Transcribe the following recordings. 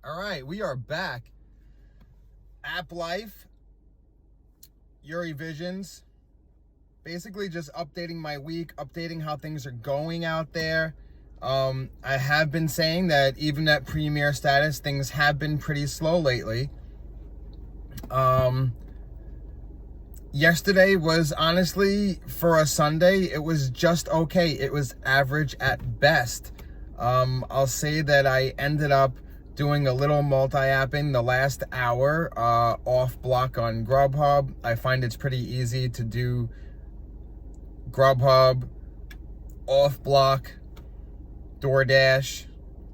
All right, we are back. App Life, Yuri Visions. Basically just updating my week, updating how things are going out there. I have been saying that even at Premier status, things have been pretty slow lately. Yesterday was honestly, for a Sunday, it was just okay. It was average at best. I'll say that I ended up doing a little multi-apping the last hour off block on Grubhub. I find it's pretty easy to do Grubhub, off block, DoorDash,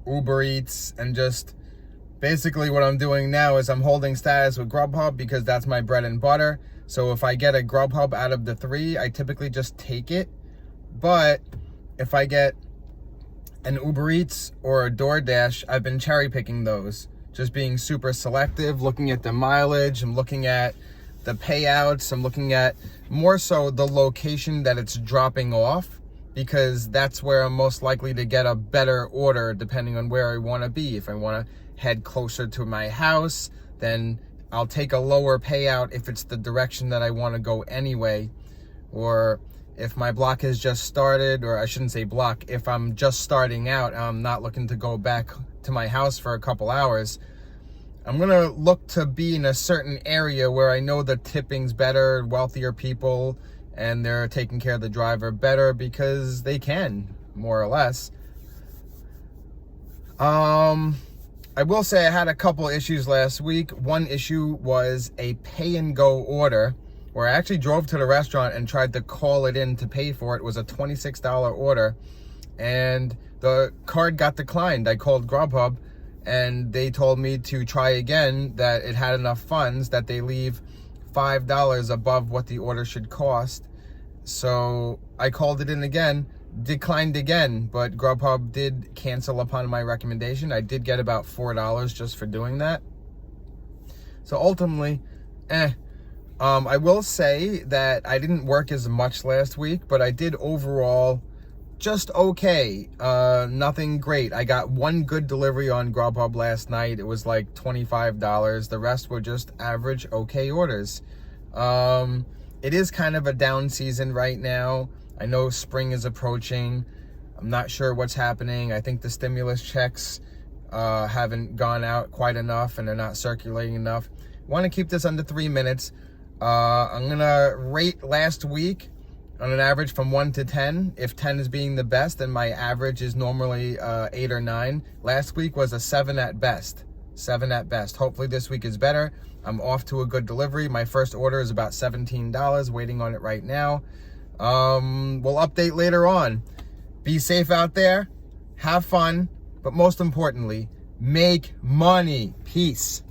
Uber Eats, and just basically what I'm doing now is I'm holding status with Grubhub because that's my bread and butter. So if I get a Grubhub out of the three, I typically just take it. But if I get an Uber Eats or a DoorDash, I've been cherry picking those. Just being super selective, looking at the mileage, I'm looking at the payouts, I'm looking at more so the location that it's dropping off, because that's where I'm most likely to get a better order depending on where I want to be. If I want to head closer to my house, then I'll take a lower payout if it's the direction that I want to go anyway. Or if my block has just started, or I shouldn't say block, if I'm just starting out, I'm not looking to go back to my house for a couple hours, I'm going to look to be in a certain area where I know the tipping's better, wealthier people, and they're taking care of the driver better because they can, more or less. I will say I had a couple issues last week. One issue was a pay-and-go order, where I actually drove to the restaurant and tried to call it in to pay for it. It was a $26 order, and the card got declined. I called Grubhub, and they told me to try again, that it had enough funds, that they leave $5 above what the order should cost. So I called it in again, declined again, but Grubhub did cancel upon my recommendation. I did get about $4 just for doing that. So ultimately, I will say that I didn't work as much last week, but I did overall just okay. Nothing great. I got one good delivery on Grubhub last night. It was like $25. The rest were just average okay orders. It is kind of a down season right now. I know spring is approaching. I'm not sure what's happening. I think the stimulus checks haven't gone out quite enough, and they're not circulating enough. Want to keep this under 3 minutes. I'm going to rate last week on an average from 1 to 10. If 10 is being the best, then my average is normally 8 or 9. Last week was a 7 at best. 7 at best. Hopefully this week is better. I'm off to a good delivery. My first order is about $17, waiting on it right now. We'll update later on. Be safe out there. Have fun. But most importantly, make money. Peace.